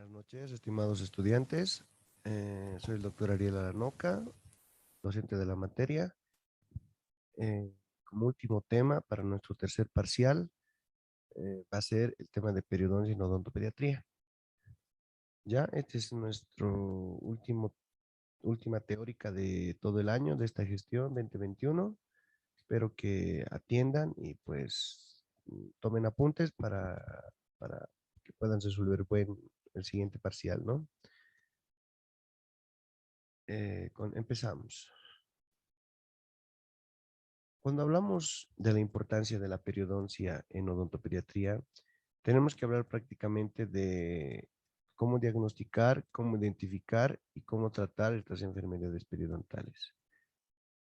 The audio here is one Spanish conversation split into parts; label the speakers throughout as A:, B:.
A: Buenas noches, estimados estudiantes. Soy el doctor Ariel Aranoca, docente de la materia. Eh, Como último tema para nuestro tercer parcial va a ser el tema de periodoncia y odontopediatría. Ya, este es nuestro última teórica de todo el año de esta gestión 2021. Espero que atiendan y pues tomen apuntes para que puedan resolver el siguiente parcial, ¿no? Empezamos. Cuando hablamos de la importancia de la periodoncia en odontopediatría, tenemos que hablar prácticamente de cómo diagnosticar, cómo identificar y cómo tratar estas enfermedades periodontales.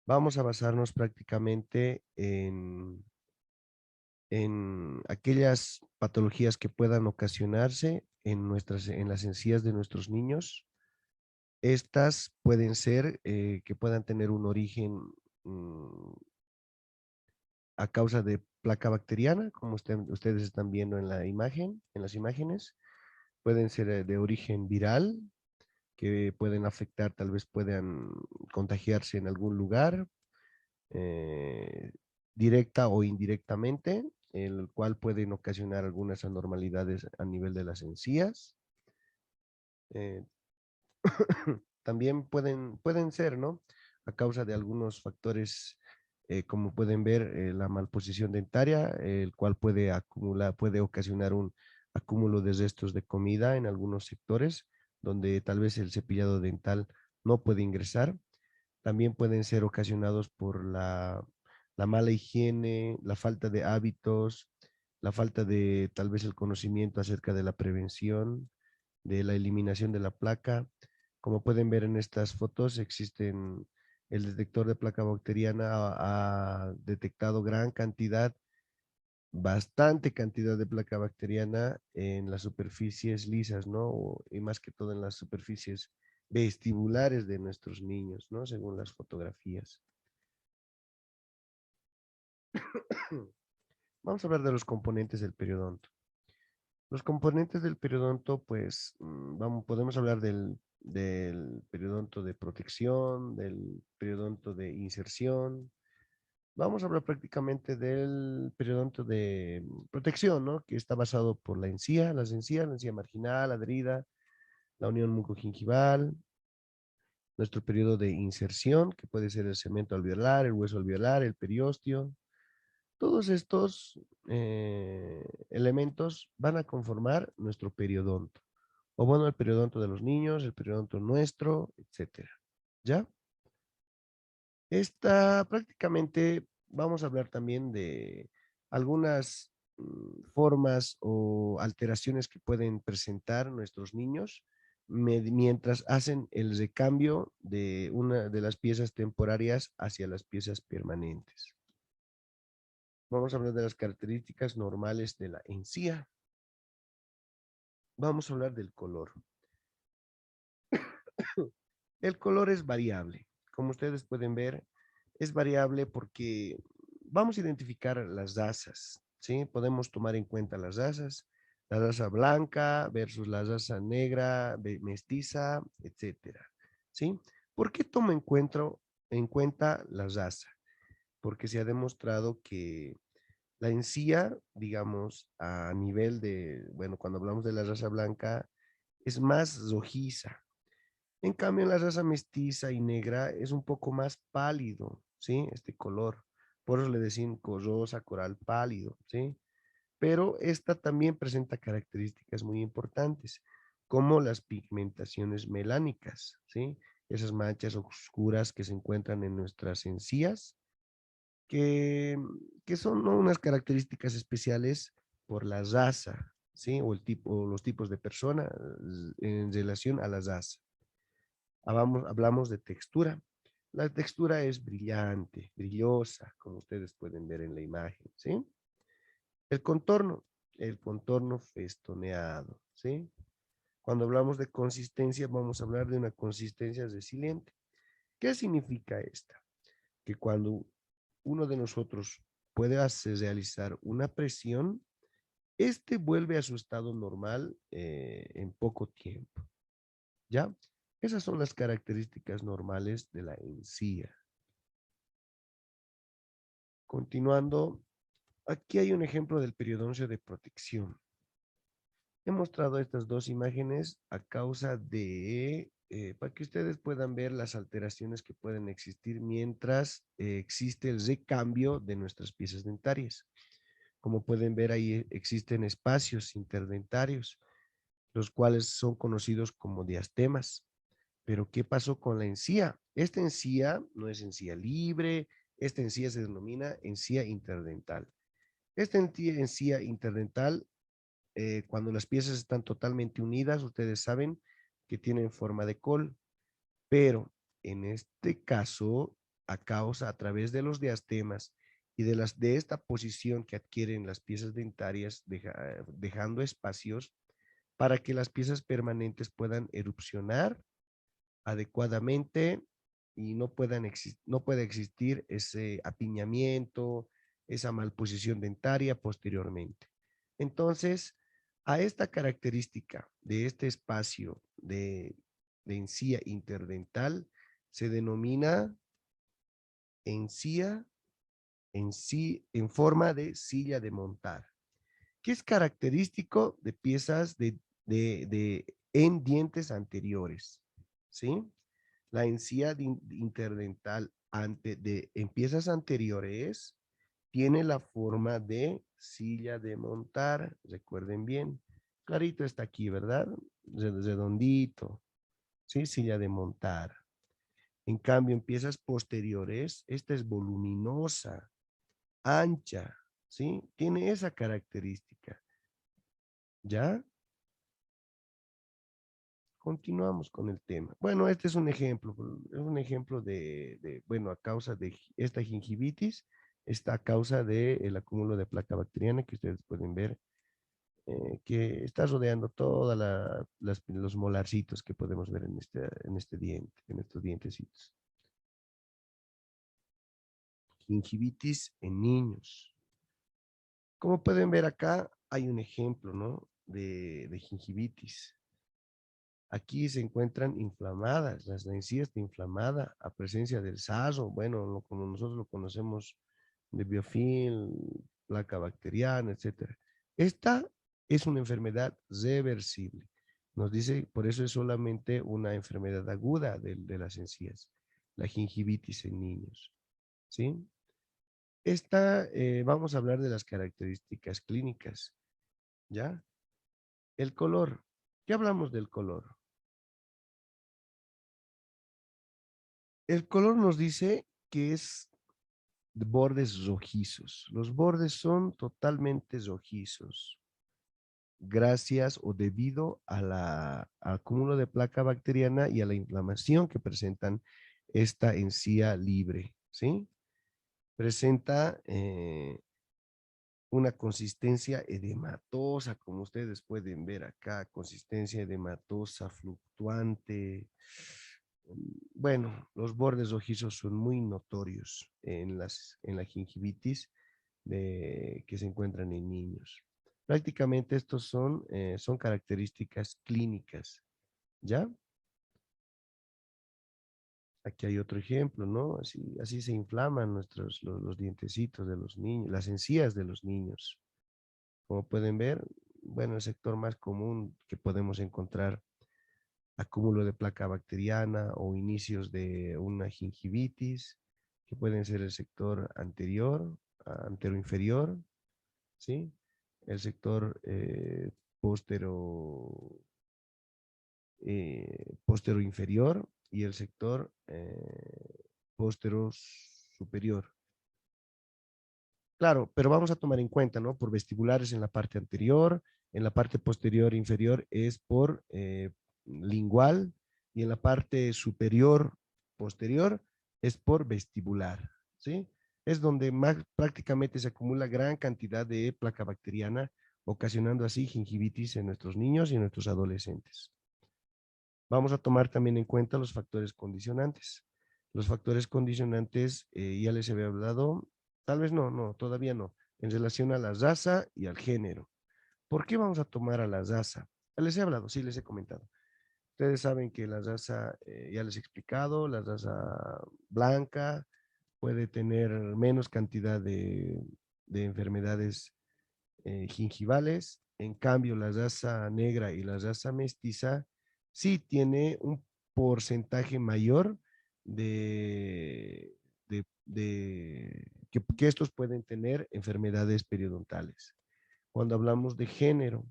A: Vamos a basarnos prácticamente en aquellas patologías que puedan ocasionarse en las encías de nuestros niños. Estas pueden ser que puedan tener un origen mm, a causa de placa bacteriana, como ustedes están viendo en la imagen, en las imágenes. Pueden ser de origen viral, que pueden afectar, tal vez puedan contagiarse en algún lugar, eh, directa o indirectamente, el cual pueden ocasionar algunas anormalidades a nivel de las encías. Eh, También pueden ser, ¿no? A causa de algunos factores, como pueden ver, la malposición dentaria, el cual puede ocasionar un acúmulo de restos de comida en algunos sectores, donde tal vez el cepillado dental no puede ingresar. También pueden ser ocasionados por la mala higiene, la falta de hábitos, la falta de tal vez el conocimiento acerca de la prevención, de la eliminación de la placa. Como pueden ver en estas fotos, el detector de placa bacteriana ha detectado bastante cantidad de placa bacteriana en las superficies lisas, ¿no? Y más que todo en las superficies vestibulares de nuestros niños, ¿no? Según las fotografías. Vamos a hablar de los componentes del periodonto. Los componentes del periodonto, pues, podemos hablar del periodonto de protección, del periodonto de inserción. Vamos a hablar prácticamente del periodonto de protección, ¿no? Que está basado por la encía marginal, adherida, la unión mucogingival, nuestro periodo de inserción, que puede ser el cemento alveolar, el hueso alveolar, el periósteo. Todos estos elementos van a conformar nuestro periodonto. O bueno, el periodonto de los niños, el periodonto nuestro, etcétera. ¿Ya? Prácticamente vamos a hablar también de algunas formas o alteraciones que pueden presentar nuestros niños mientras hacen el recambio de una de las piezas temporarias hacia las piezas permanentes. Vamos a hablar de las características normales de la encía. Vamos a hablar del color. El color es variable. Como ustedes pueden ver, es variable porque vamos a identificar las razas, ¿sí? Podemos tomar en cuenta las razas, la raza blanca versus la raza negra, mestiza, etcétera, ¿sí? ¿Por qué tomo en cuenta la raza? Porque se ha demostrado que la encía, digamos, a nivel de, bueno, cuando hablamos de la raza blanca, es más rojiza. En cambio, en la raza mestiza y negra es un poco más pálido, ¿sí? Este color. Por eso le decimos rosa, coral pálido, ¿sí? Pero esta también presenta características muy importantes, como las pigmentaciones melánicas, ¿sí? Esas manchas oscuras que se encuentran en nuestras encías, que, que son, ¿no?, unas características especiales por la raza, ¿sí? O los tipos de persona en relación a la raza. Hablamos de textura. La textura es brillante, brillosa, como ustedes pueden ver en la imagen, ¿sí? El contorno, el contorno festoneado, ¿sí? Cuando hablamos de consistencia, vamos a hablar de una consistencia resiliente. ¿Qué significa esta? Que cuando uno de nosotros puede realizar una presión, Este vuelve a su estado normal en poco tiempo, ¿ya? Esas son las características normales de la encía. Continuando, aquí hay un ejemplo del periodoncio de protección. He mostrado estas dos imágenes a causa de, para que ustedes puedan ver las alteraciones que pueden existir mientras existe el recambio de nuestras piezas dentarias. Como pueden ver ahí existen espacios interdentarios, los cuales son conocidos como diastemas. Pero ¿qué pasó con la encía? Esta encía no es encía libre, esta encía se denomina encía interdental. Esta encía interdental, cuando las piezas están totalmente unidas, ustedes saben que tienen forma de col, pero en este caso, a través de los diastemas y de esta posición que adquieren las piezas dentarias, dejando espacios para que las piezas permanentes puedan erupcionar adecuadamente y no pueda existir ese apiñamiento, esa malposición dentaria posteriormente. Entonces, a esta característica de este espacio de encía interdental se denomina encía en forma de silla de montar, que es característico de piezas en dientes anteriores, ¿sí? La encía interdental en piezas anteriores tiene la forma de silla de montar, recuerden bien. Clarito está aquí, ¿verdad? Redondito, ¿sí? Silla de montar. En cambio, en piezas posteriores, esta es voluminosa, ancha, ¿sí? Tiene esa característica, ¿ya? Continuamos con el tema. Bueno, este es un ejemplo bueno, a causa de esta gingivitis, está a causa del acúmulo de placa bacteriana que ustedes pueden ver, que está rodeando todos los molarcitos que podemos ver en este diente, en estos dientecitos. Gingivitis en niños. Como pueden ver acá, hay un ejemplo, ¿no? De gingivitis. Aquí se encuentran inflamadas, las encías de inflamada a presencia del sarro, bueno, como nosotros lo conocemos de biofilm, placa bacteriana, etcétera. Esta es una enfermedad reversible. Nos dice, por eso es solamente una enfermedad aguda de las encías, la gingivitis en niños, ¿sí? Vamos a hablar de las características clínicas, ¿ya? El color. ¿Qué hablamos del color? El color nos dice que es de bordes rojizos. Los bordes son totalmente rojizos, gracias o debido al acúmulo de placa bacteriana y a la inflamación que presentan esta encía libre, ¿sí? Presenta una consistencia edematosa, como ustedes pueden ver acá, consistencia edematosa, fluctuante. Bueno, los bordes rojizos son muy notorios en la gingivitis que se encuentran en niños. Prácticamente estos son características clínicas, ¿ya? Aquí hay otro ejemplo, ¿no? Así se inflaman los dientecitos de los niños, las encías de los niños. Como pueden ver, bueno, el sector más común que podemos encontrar acúmulo de placa bacteriana o inicios de una gingivitis, que pueden ser el sector anterior, anteroinferior, ¿sí? El sector postero inferior y el sector postero superior. Claro, pero vamos a tomar en cuenta, ¿no? Por vestibulares en la parte anterior, en la parte posterior inferior es por lingual y en la parte superior posterior es por vestibular, ¿sí? Es donde más prácticamente se acumula gran cantidad de placa bacteriana, ocasionando así gingivitis en nuestros niños y en nuestros adolescentes. Vamos a tomar también en cuenta los factores condicionantes. Los factores condicionantes, ya les había hablado, tal vez no, todavía no, en relación a la raza y al género. ¿Por qué vamos a tomar a la Daza? Les he hablado, sí, les he comentado. Ustedes saben que la Daza, ya les he explicado, la Daza blanca puede tener menos cantidad de enfermedades gingivales. En cambio, la raza negra y la raza mestiza sí tiene un porcentaje mayor que estos pueden tener enfermedades periodontales. Cuando hablamos de género,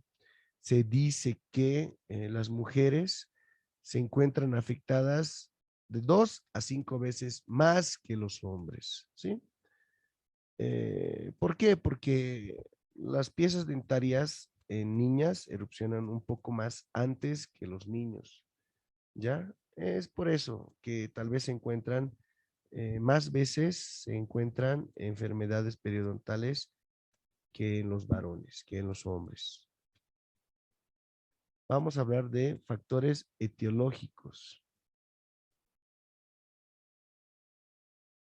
A: se dice que las mujeres se encuentran afectadas de 2 a 5 veces más que los hombres, ¿sí? ¿Por qué? Porque las piezas dentarias en niñas erupcionan un poco más antes que los niños, ¿ya? Es por eso que tal vez se encuentran, más veces se encuentran enfermedades periodontales que en los varones, que en los hombres. Vamos a hablar de factores etiológicos.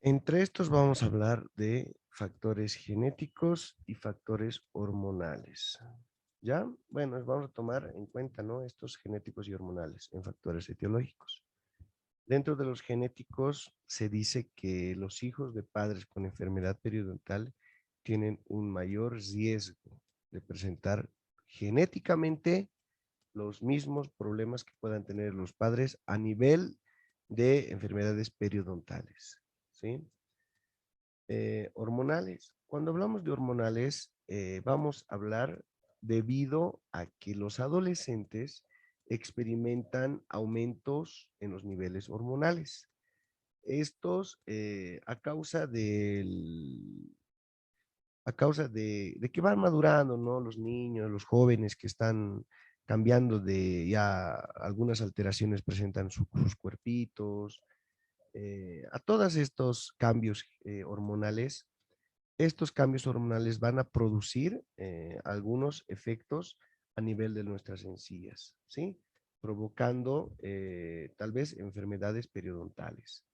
A: Entre estos vamos a hablar de factores genéticos y factores hormonales. ¿Ya? Bueno, vamos a tomar en cuenta, ¿no? Estos genéticos y hormonales en factores etiológicos. Dentro de los genéticos se dice que los hijos de padres con enfermedad periodontal tienen un mayor riesgo de presentar genéticamente los mismos problemas que puedan tener los padres a nivel de enfermedades periodontales, ¿sí? Hormonales. Cuando hablamos de hormonales, vamos a hablar debido a que los adolescentes experimentan aumentos en los niveles hormonales. Estos a causa de que van madurando, ¿no? Los niños, los jóvenes que están cambiando de ya algunas alteraciones presentan sus cuerpitos, a todos estos cambios hormonales. Estos cambios hormonales van a producir algunos efectos a nivel de nuestras encías, ¿sí? Provocando tal vez enfermedades periodontales.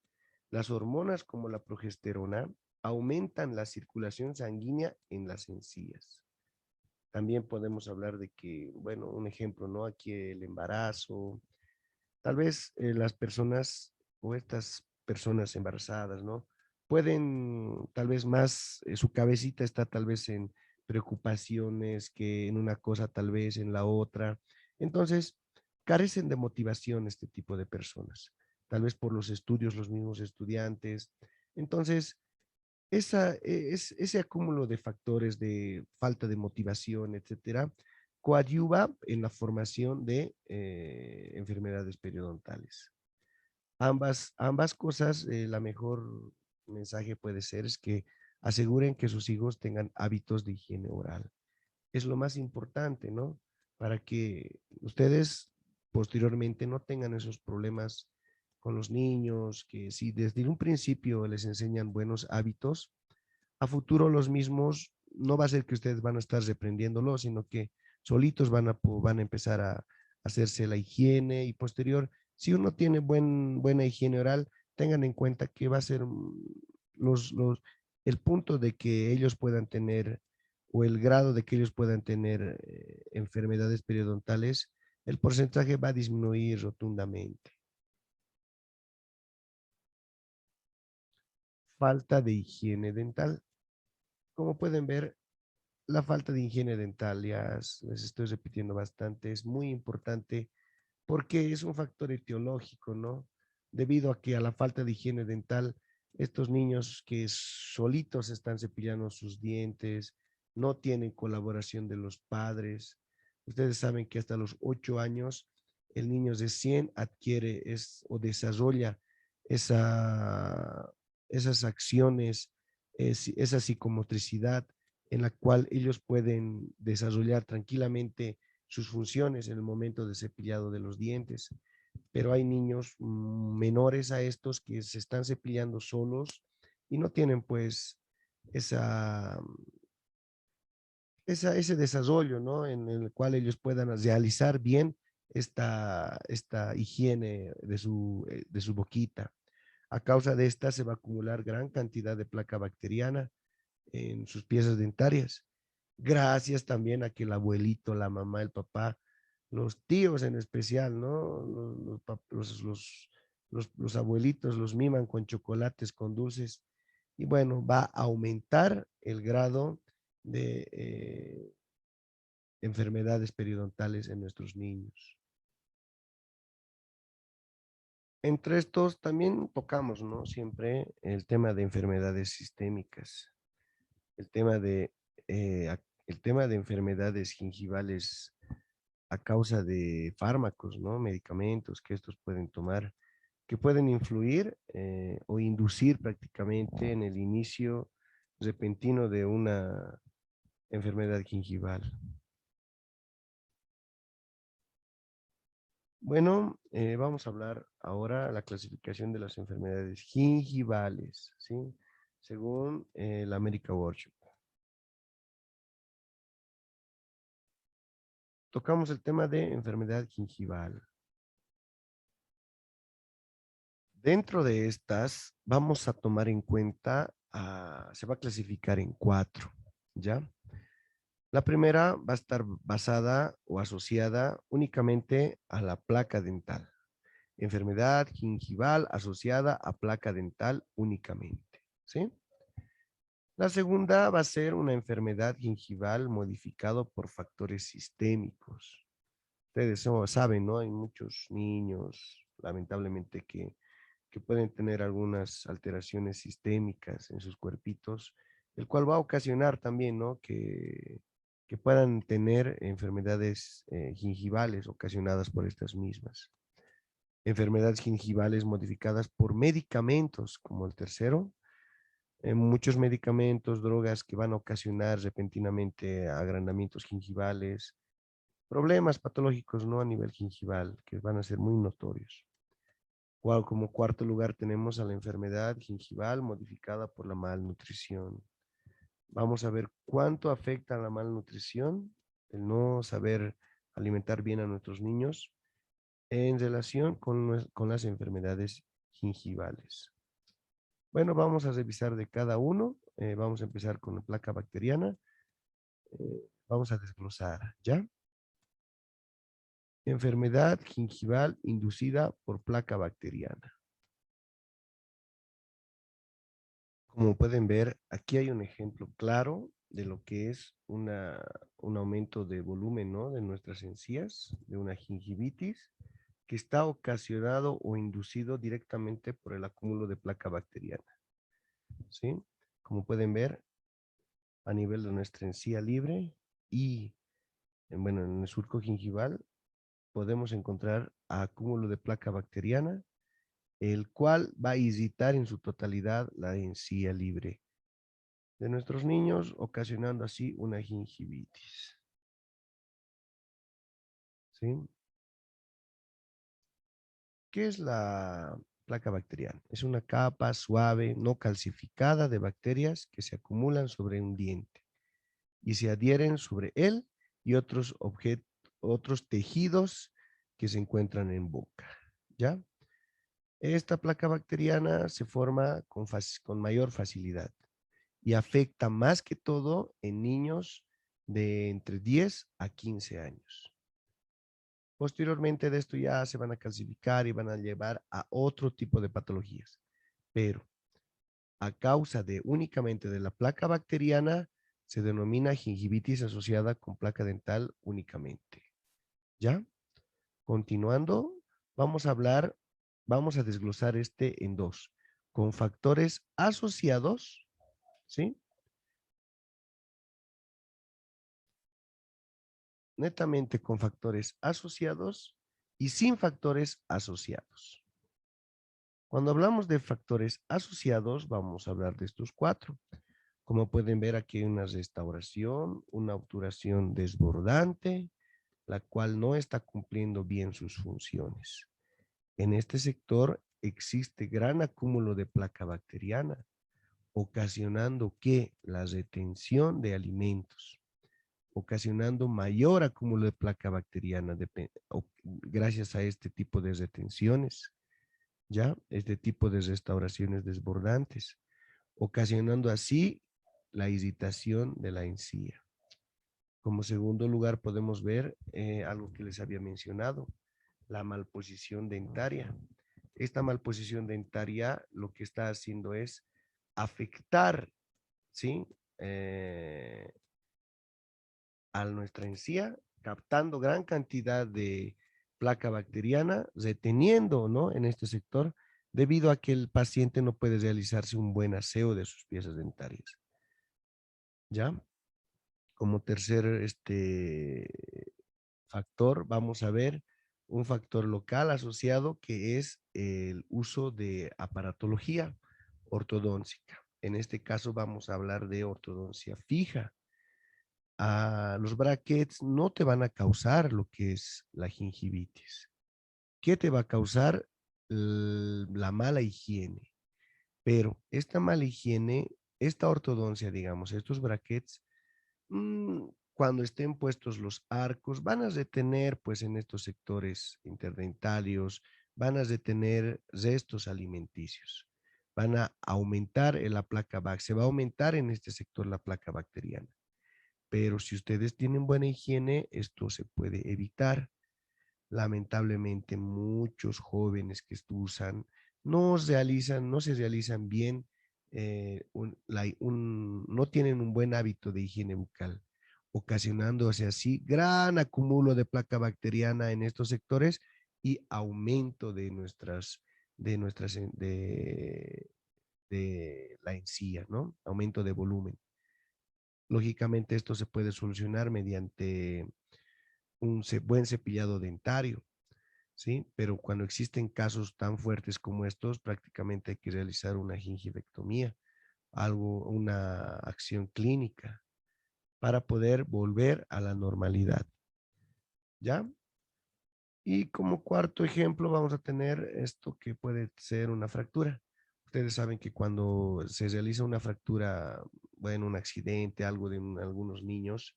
A: Las hormonas como la progesterona aumentan la circulación sanguínea en las encías. También podemos hablar de que, bueno, un ejemplo, ¿no? Aquí el embarazo, tal vez las personas o estas personas embarazadas, ¿no? Pueden tal vez más, su cabecita está tal vez en preocupaciones que en una cosa, tal vez en la otra. Entonces, carecen de motivación este tipo de personas, tal vez por los estudios, los mismos estudiantes. Entonces, ese acúmulo de factores de falta de motivación, etcétera, coadyuva en la formación de enfermedades periodontales. Ambas cosas, la mejor mensaje puede ser es que aseguren que sus hijos tengan hábitos de higiene oral. Es lo más importante, ¿no? Para que ustedes posteriormente no tengan esos problemas con los niños, que si desde un principio les enseñan buenos hábitos, a futuro los mismos, no va a ser que ustedes van a estar reprendiéndolos, sino que solitos van a empezar a hacerse la higiene y posterior, si uno tiene buena higiene oral, tengan en cuenta que va a ser los, los, el punto de que ellos puedan tener o el grado de que ellos puedan tener enfermedades periodontales, el porcentaje va a disminuir rotundamente. Falta de higiene dental. Como pueden ver, la falta de higiene dental, ya les estoy repitiendo bastante, es muy importante porque es un factor etiológico, ¿no? Debido a que a la falta de higiene dental, estos niños que solitos están cepillando sus dientes, no tienen colaboración de los padres. Ustedes saben que hasta los 8 años el niño recién adquiere o desarrolla esa, esas acciones, esa psicomotricidad en la cual ellos pueden desarrollar tranquilamente sus funciones en el momento de cepillado de los dientes. Pero hay niños menores a estos que se están cepillando solos y no tienen pues esa, ese desarrollo, ¿no? En el cual ellos puedan realizar bien esta higiene de su boquita. A causa de esta se va a acumular gran cantidad de placa bacteriana en sus piezas dentarias Gracias también a que el abuelito, la mamá, el papá, los tíos en especial, ¿no? Los abuelitos los miman con chocolates, con dulces. Y bueno, va a aumentar el grado de enfermedades periodontales en nuestros niños. Entre estos también tocamos, ¿no? Siempre el tema de enfermedades sistémicas, el tema de, el tema de enfermedades gingivales a causa de fármacos, ¿no? Medicamentos que estos pueden tomar, que pueden influir o inducir prácticamente en el inicio repentino de una enfermedad gingival. Bueno, vamos a hablar ahora la clasificación de las enfermedades gingivales, ¿sí? Según la American Workshop. Tocamos el tema de enfermedad gingival. Dentro de estas, vamos a tomar en cuenta, se va a clasificar en cuatro, ¿ya? La primera va a estar basada o asociada únicamente a la placa dental. Enfermedad gingival asociada a placa dental únicamente, ¿sí? La segunda va a ser una enfermedad gingival modificado por factores sistémicos. Ustedes saben, ¿no? Hay muchos niños, lamentablemente, que pueden tener algunas alteraciones sistémicas en sus cuerpitos, el cual va a ocasionar también, ¿no? Que puedan tener enfermedades gingivales ocasionadas por estas mismas. Enfermedades gingivales modificadas por medicamentos, como el tercero, muchos medicamentos, drogas que van a ocasionar repentinamente agrandamientos gingivales, problemas patológicos, ¿no? A nivel gingival, que van a ser muy notorios. Como cuarto lugar tenemos a la enfermedad gingival modificada por la malnutrición. Vamos a ver cuánto afecta la malnutrición, el no saber alimentar bien a nuestros niños en relación con las enfermedades gingivales. Bueno, vamos a revisar de cada uno. Vamos a empezar con la placa bacteriana. Vamos a desglosar, ¿ya? Enfermedad gingival inducida por placa bacteriana. Como pueden ver, aquí hay un ejemplo claro de lo que es un aumento de volumen, ¿no? De nuestras encías, de una gingivitis, que está ocasionado o inducido directamente por el acúmulo de placa bacteriana, ¿sí? Como pueden ver, a nivel de nuestra encía libre y, bueno, en el surco gingival podemos encontrar acúmulo de placa bacteriana, el cual va a irritar en su totalidad la encía libre de nuestros niños, ocasionando así una gingivitis. ¿Sí? ¿Qué es la placa bacteriana? Es una capa suave, no calcificada de bacterias que se acumulan sobre un diente y se adhieren sobre él y otros tejidos que se encuentran en boca. ¿Ya? Esta placa bacteriana se forma con mayor facilidad y afecta más que todo en niños de entre 10 a 15 años. Posteriormente de esto ya se van a calcificar y van a llevar a otro tipo de patologías. Pero a causa de únicamente de la placa bacteriana, se denomina gingivitis asociada con placa dental únicamente. ¿Ya? Continuando, vamos a desglosar este en dos, con factores asociados, ¿sí? Netamente con factores asociados y sin factores asociados. Cuando hablamos de factores asociados, vamos a hablar de estos cuatro. Como pueden ver, aquí hay una restauración, una obturación desbordante, la cual no está cumpliendo bien sus funciones. En este sector existe gran acúmulo de placa bacteriana, ocasionando que la retención de alimentos, ocasionando mayor acúmulo de placa bacteriana gracias a este tipo de retenciones, ¿ya? Este tipo de restauraciones desbordantes, ocasionando así la irritación de la encía. Como segundo lugar podemos ver algo que les había mencionado, la malposición dentaria. Esta malposición dentaria lo que está haciendo es afectar, ¿sí? A nuestra encía, captando gran cantidad de placa bacteriana, reteniendo, ¿no? En este sector, debido a que el paciente no puede realizarse un buen aseo de sus piezas dentarias. ¿Ya? Como tercer factor, vamos a ver un factor local asociado que es el uso de aparatología ortodóntica. En este caso vamos a hablar de ortodoncia fija. Los brackets no te van a causar lo que es la gingivitis. ¿Qué te va a causar? La mala higiene. Pero esta mala higiene, esta ortodoncia, digamos, estos brackets, cuando estén puestos los arcos, van a retener, pues en estos sectores interdentarios, van a retener restos alimenticios. Van a aumentar en la placa bacteriana, se va a aumentar en este sector la placa bacteriana. Pero si ustedes tienen buena higiene, esto se puede evitar. Lamentablemente, muchos jóvenes que usan no se realizan bien, no tienen un buen hábito de higiene bucal, ocasionándose así gran acumulo de placa bacteriana en estos sectores y aumento de la encía, ¿no? Aumento de volumen. Lógicamente, esto se puede solucionar mediante un buen cepillado dentario, ¿sí? Pero cuando existen casos tan fuertes como estos, prácticamente hay que realizar una gingivectomía, una acción clínica para poder volver a la normalidad, ¿ya? Y como cuarto ejemplo vamos a tener esto que puede ser una fractura. Ustedes saben que cuando se realiza una fractura, bueno, un accidente, algo de algunos niños,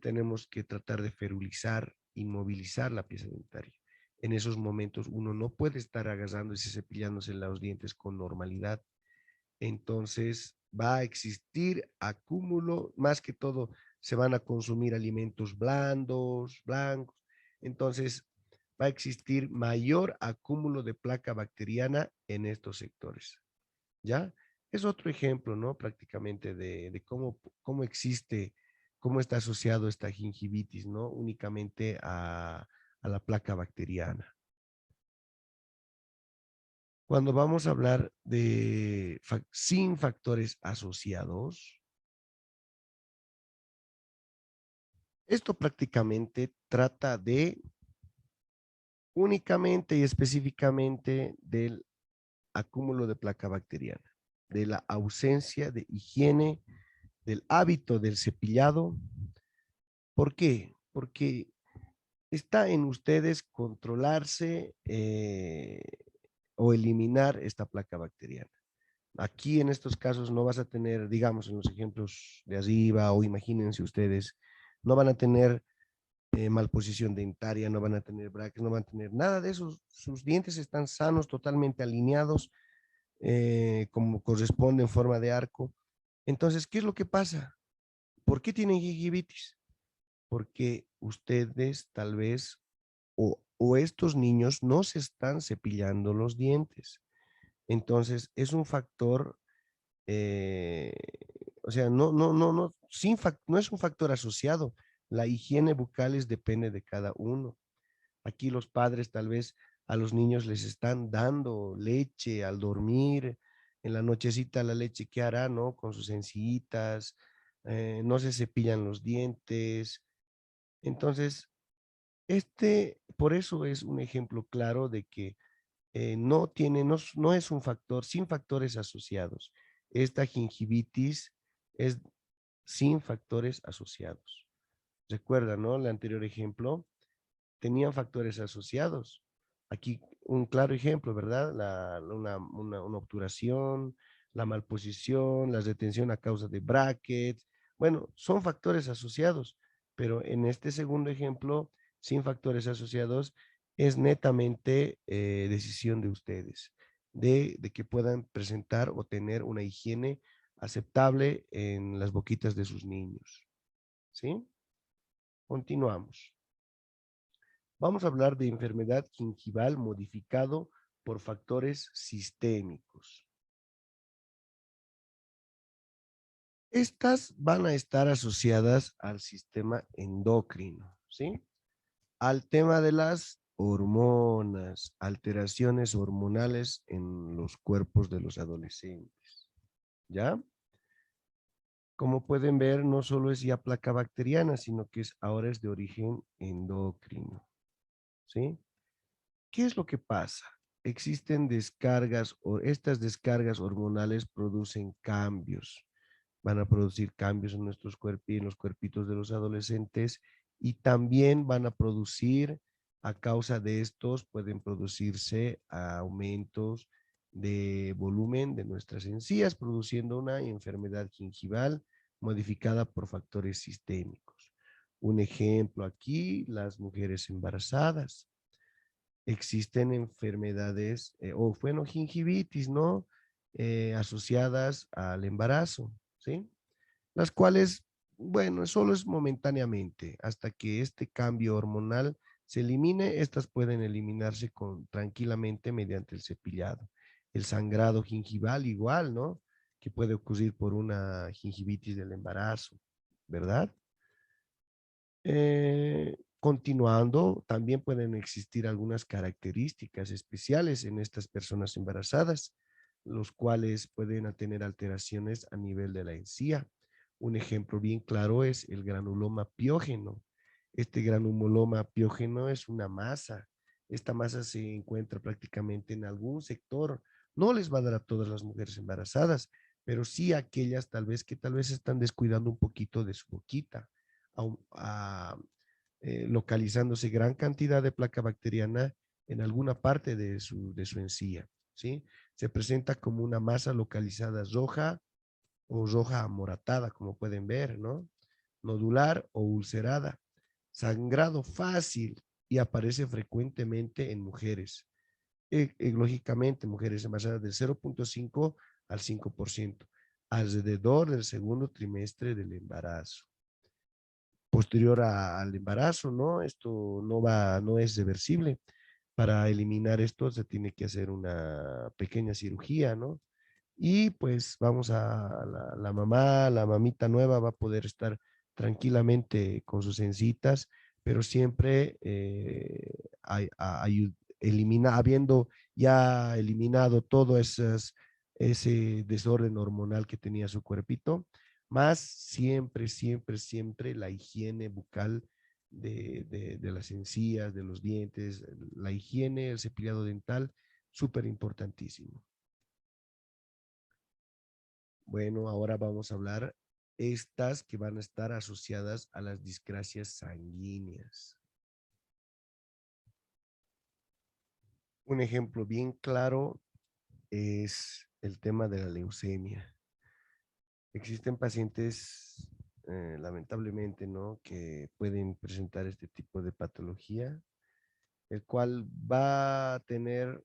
A: tenemos que tratar de ferulizar, inmovilizar la pieza dentaria. En esos momentos uno no puede estar agarrándose y cepillándose los dientes con normalidad. Entonces va a existir acúmulo, más que todo se van a consumir alimentos blandos, blancos. Entonces va a existir mayor acúmulo de placa bacteriana en estos sectores. ¿Ya? Es otro ejemplo, ¿no? Prácticamente de cómo existe, cómo está asociado esta gingivitis, ¿no? Únicamente a la placa bacteriana. Cuando vamos a hablar de sin factores asociados, esto prácticamente trata de únicamente y específicamente del acúmulo de placa bacteriana, de la ausencia de higiene, del hábito del cepillado. ¿Por qué? Porque está en ustedes controlarse o eliminar esta placa bacteriana. Aquí en estos casos no vas a tener, digamos, en los ejemplos de arriba o imagínense ustedes, no van a tener malposición dentaria, no van a tener brackets, no van a tener nada de eso. Sus dientes están sanos, totalmente alineados, como corresponde en forma de arco. Entonces, ¿qué es lo que pasa? ¿Por qué tienen gingivitis? Porque ustedes tal vez o estos niños no se están cepillando los dientes. Entonces, es un factor, eh, o sea, no es un factor asociado. La higiene bucales depende de cada uno. Aquí los padres tal vez a los niños les están dando leche al dormir, en la nochecita la leche, ¿qué hará, no? Con sus encías, no se cepillan los dientes. Entonces, por eso es un ejemplo claro de que no es un factor, sin factores asociados. Esta gingivitis es sin factores asociados. Recuerda, ¿no? El anterior ejemplo tenían factores asociados. Aquí un claro ejemplo, ¿verdad? Una obturación, la malposición, la retención a causa de brackets. Bueno, son factores asociados, pero en este segundo ejemplo, sin factores asociados, es netamente decisión de ustedes, de que puedan presentar o tener una higiene aceptable en las boquitas de sus niños. ¿Sí? Continuamos. Vamos a hablar de enfermedad gingival modificado por factores sistémicos. Estas van a estar asociadas al sistema endocrino, ¿sí? Al tema de las hormonas, alteraciones hormonales en los cuerpos de los adolescentes, ¿ya? Como pueden ver, no solo es ya placa bacteriana, sino que ahora es de origen endocrino, ¿sí? ¿Qué es lo que pasa? Existen descargas o estas descargas hormonales producen cambios, van a producir cambios en nuestros cuerpos y en los cuerpitos de los adolescentes y también van a producir, a causa de estos, pueden producirse aumentos de volumen de nuestras encías, produciendo una enfermedad gingival modificada por factores sistémicos. Un ejemplo aquí, las mujeres embarazadas. Existen enfermedades, o bueno, gingivitis, ¿no? Asociadas al embarazo, ¿sí? Las cuales, bueno, solo es momentáneamente, hasta que este cambio hormonal se elimine, estas pueden eliminarse tranquilamente mediante el cepillado. El sangrado gingival igual, ¿no? Que puede ocurrir por una gingivitis del embarazo, ¿verdad? Continuando, también pueden existir algunas características especiales en estas personas embarazadas, los cuales pueden tener alteraciones a nivel de la encía. Un ejemplo bien claro es el granuloma piógeno. Este granuloma piógeno es una masa. Esta masa se encuentra prácticamente en algún sector. No les va a dar a todas las mujeres embarazadas, pero sí a aquellas tal vez están descuidando un poquito de su boquita localizándose gran cantidad de placa bacteriana en alguna parte de su encía, ¿sí? Se presenta como una masa localizada roja o roja amoratada, como pueden ver, ¿no? Nodular o ulcerada, sangrado fácil y aparece frecuentemente en mujeres. Lógicamente, mujeres embarazadas del 0.5 al 5%, alrededor del segundo trimestre del embarazo posterior al embarazo, ¿no? Esto no es reversible. Para eliminar esto se tiene que hacer una pequeña cirugía, ¿no? Y pues vamos la mamá, la mamita nueva va a poder estar tranquilamente con sus encitas, pero siempre habiendo ya eliminado todo ese desorden hormonal que tenía su cuerpito, más siempre, siempre, siempre la higiene bucal de las encías, de los dientes, la higiene, el cepillado dental, súper importantísimo. Bueno, ahora vamos a hablar estas que van a estar asociadas a las discrasias sanguíneas. Un ejemplo bien claro es el tema de la leucemia. Existen pacientes, lamentablemente, ¿no? Que pueden presentar este tipo de patología, el cual va a tener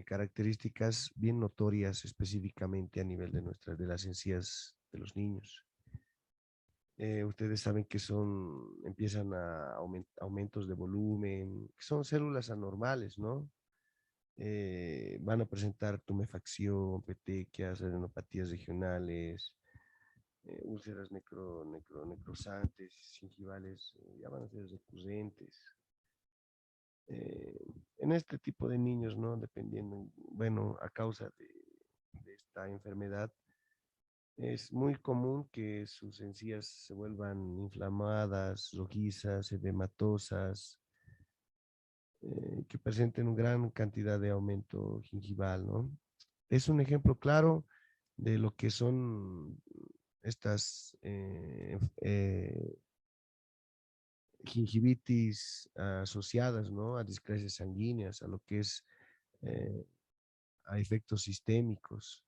A: características bien notorias específicamente a nivel de las encías de los niños. Ustedes saben que empiezan a aumentos de volumen, que son células anormales, ¿no? Van a presentar tumefacción, petequias, adenopatías regionales, úlceras necrosantes, gingivales, ya van a ser recurrentes. En este tipo de niños, ¿no? Dependiendo, bueno, a causa de esta enfermedad, es muy común que sus encías se vuelvan inflamadas, rojizas, edematosas, que presenten una gran cantidad de aumento gingival, ¿no? Es un ejemplo claro de lo que son estas gingivitis asociadas, ¿no? A discrasias sanguíneas, a lo que es eh, a efectos sistémicos.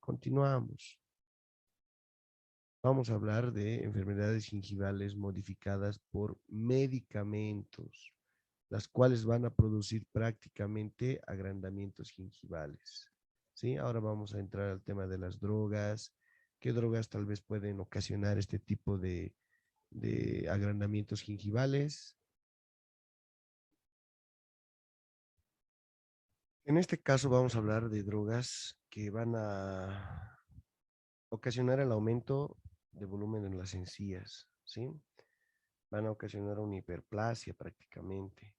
A: Continuamos. Vamos a hablar de enfermedades gingivales modificadas por medicamentos, las cuales van a producir prácticamente agrandamientos gingivales. ¿Sí? Ahora vamos a entrar al tema de las drogas. ¿Qué drogas tal vez pueden ocasionar este tipo de agrandamientos gingivales. En este caso vamos a hablar de drogas que van a ocasionar el aumento de volumen en las encías, ¿sí? Van a ocasionar una hiperplasia prácticamente.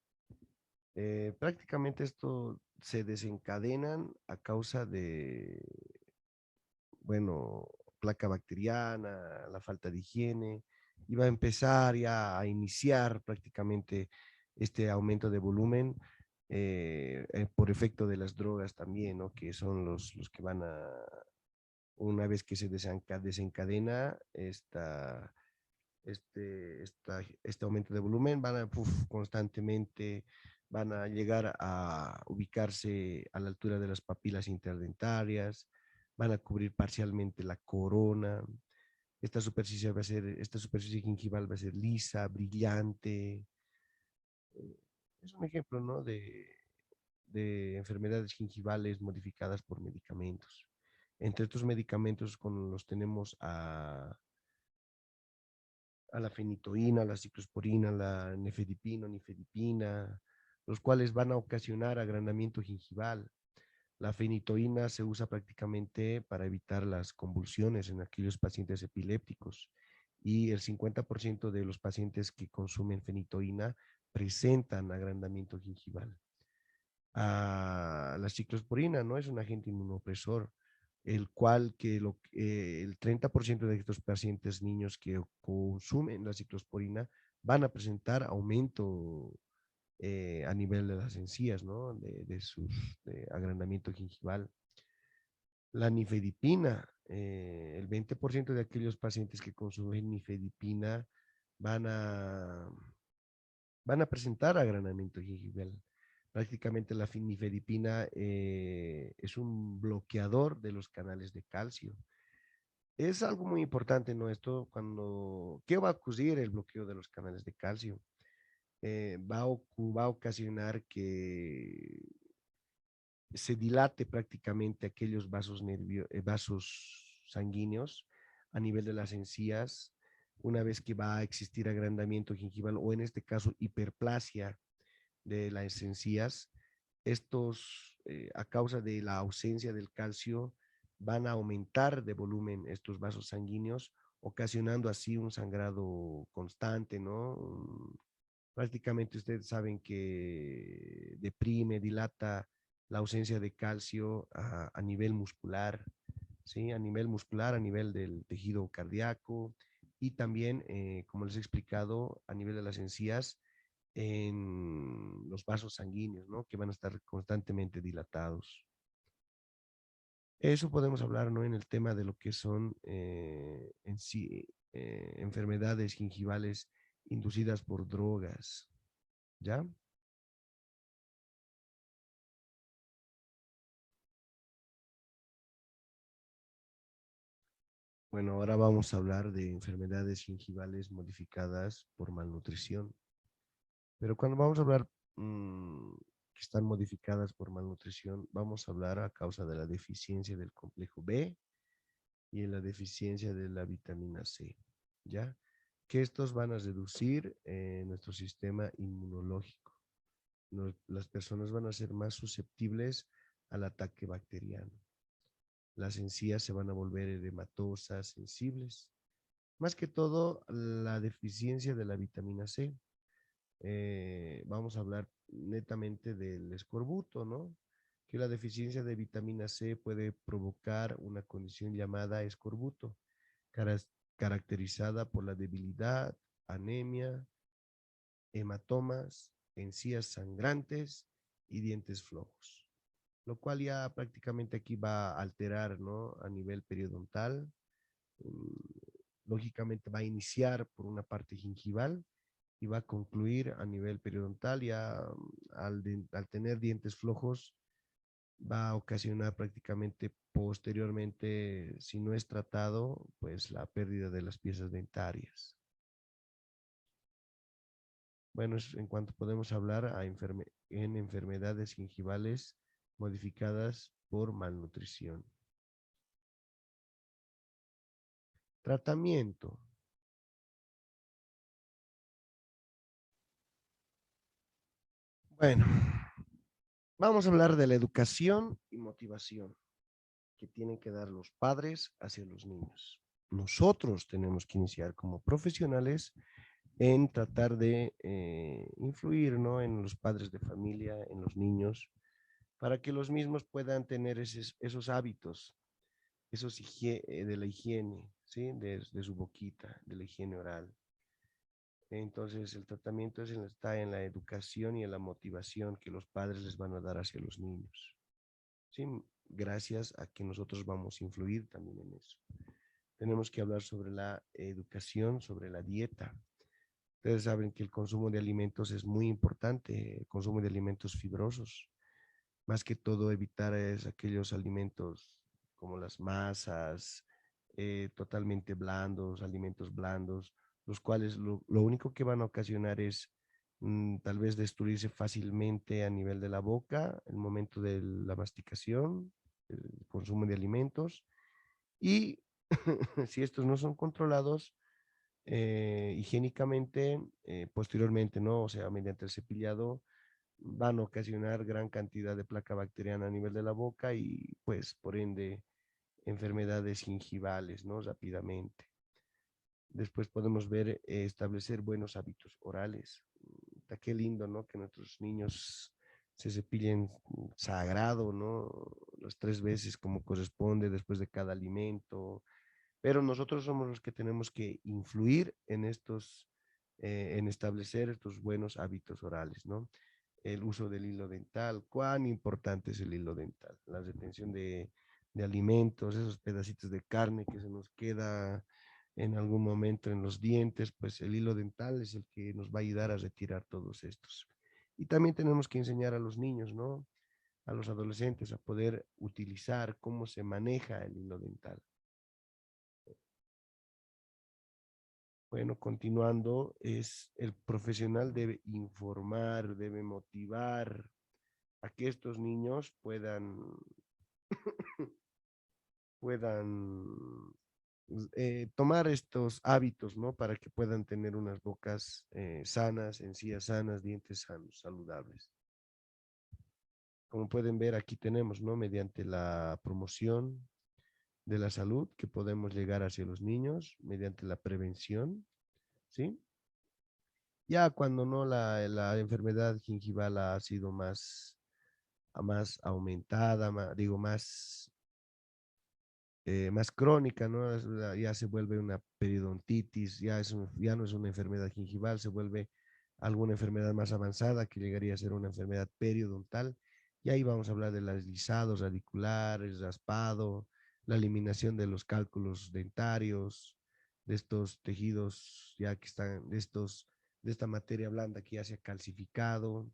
A: Prácticamente esto se desencadenan a causa de, bueno, placa bacteriana, la falta de higiene, y va a empezar ya a iniciar prácticamente este aumento de volumen por efecto de las drogas también, ¿no? Que son los que van a, una vez que se desencadena este aumento de volumen, van a constantemente, van a llegar a ubicarse a la altura de las papilas interdentarias, van a cubrir parcialmente la corona. Esta superficie gingival va a ser lisa, brillante. Es un ejemplo, ¿no? De enfermedades gingivales modificadas por medicamentos. Entre estos medicamentos con los tenemos a la fenitoína, la ciclosporina, la nifedipina, los cuales van a ocasionar agrandamiento gingival. La fenitoína se usa prácticamente para evitar las convulsiones en aquellos pacientes epilépticos y el 50% de los pacientes que consumen fenitoína presentan agrandamiento gingival. La ciclosporina no es un agente inmunopresor, el cual el 30% de estos pacientes niños que consumen la ciclosporina van a presentar aumento a nivel de las encías, ¿no? De agrandamiento gingival. La nifedipina, el 20% de aquellos pacientes que consumen nifedipina van a, van a presentar agrandamiento gingival. Prácticamente la nifedipina es un bloqueador de los canales de calcio. Es algo muy importante, ¿no? Esto cuando, ¿qué va a ocurrir el bloqueo de los canales de calcio? Va a ocasionar que se dilate prácticamente aquellos vasos sanguíneos a nivel de las encías, una vez que va a existir agrandamiento gingival o en este caso hiperplasia de las encías, a causa de la ausencia del calcio, van a aumentar de volumen estos vasos sanguíneos, ocasionando así un sangrado constante, ¿no? Prácticamente ustedes saben que deprime, dilata la ausencia de calcio a nivel muscular, ¿sí? A nivel muscular, a nivel del tejido cardíaco y también, como les he explicado, a nivel de las encías, en los vasos sanguíneos, ¿no? Que van a estar constantemente dilatados. Eso podemos hablar, ¿no? En el tema de lo que son en sí enfermedades gingivales inducidas por drogas, ¿ya? Bueno, ahora vamos a hablar de enfermedades gingivales modificadas por malnutrición. Pero cuando vamos a hablar que están modificadas por malnutrición, vamos a hablar a causa de la deficiencia del complejo B y en la deficiencia de la vitamina C, ¿ya? Que estos van a reducir nuestro sistema inmunológico. Las personas van a ser más susceptibles al ataque bacteriano. Las encías se van a volver edematosas, sensibles. Más que todo, la deficiencia de la vitamina C. Vamos a hablar netamente del escorbuto, ¿no? Que la deficiencia de vitamina C puede provocar una condición llamada escorbuto, caracterizada por la debilidad, anemia, hematomas, encías sangrantes y dientes flojos, lo cual ya prácticamente aquí va a alterar, ¿no? A nivel periodontal. mm, Lógicamente va a iniciar por una parte gingival y va a concluir a nivel periodontal. Ya al tener dientes flojos va a ocasionar prácticamente posteriormente, si no es tratado, pues la pérdida de las piezas dentarias. Bueno, es en cuanto podemos hablar en enfermedades gingivales modificadas por malnutrición. Tratamiento. Bueno, vamos a hablar de la educación y motivación que tienen que dar los padres hacia los niños. Nosotros tenemos que iniciar como profesionales en tratar de influir, ¿no? En los padres de familia, en los niños, para que los mismos puedan tener esos hábitos, de la higiene, ¿sí? De su boquita, de la higiene oral. Entonces, el tratamiento está en la educación y en la motivación que los padres les van a dar hacia los niños. Sí, gracias a que nosotros vamos a influir también en eso. Tenemos que hablar sobre la educación, sobre la dieta. Ustedes saben que el consumo de alimentos es muy importante, el consumo de alimentos fibrosos. Más que todo evitar es aquellos alimentos como las masas, totalmente blandos, alimentos blandos, los cuales lo único que van a ocasionar es tal vez destruirse fácilmente a nivel de la boca, el momento de la masticación, el consumo de alimentos, y si estos no son controlados higiénicamente, posteriormente, ¿no? O sea, mediante el cepillado, van a ocasionar gran cantidad de placa bacteriana a nivel de la boca y pues por ende enfermedades gingivales, ¿no? Rápidamente. Después podemos ver, establecer buenos hábitos orales. Qué lindo, ¿no? Que nuestros niños se cepillen sagrado, ¿no? Las 3 veces como corresponde después de cada alimento. Pero nosotros somos los que tenemos que influir en en establecer estos buenos hábitos orales, ¿no? El uso del hilo dental, cuán importante es el hilo dental, la retención de alimentos, esos pedacitos de carne que se nos queda en algún momento en los dientes, pues el hilo dental es el que nos va a ayudar a retirar todos estos. Y también tenemos que enseñar a los niños, ¿no? A los adolescentes a poder utilizar cómo se maneja el hilo dental. Bueno, continuando, es el profesional debe informar, debe motivar a que estos niños puedan tomar estos hábitos, ¿no? Para que puedan tener unas bocas sanas, encías sanas, dientes sanos, saludables. Como pueden ver, aquí tenemos, ¿no? Mediante la promoción de la salud que podemos llegar hacia los niños, mediante la prevención, ¿sí? Ya cuando no la enfermedad gingival ha sido más aumentada, digo, más crónica, ¿no? Ya se vuelve una periodontitis, ya no es una enfermedad gingival, se vuelve alguna enfermedad más avanzada que llegaría a ser una enfermedad periodontal. Y ahí vamos a hablar de los lisados radiculares, raspado, la eliminación de los cálculos dentarios, de estos tejidos ya que están, de esta materia blanda que ya se ha calcificado,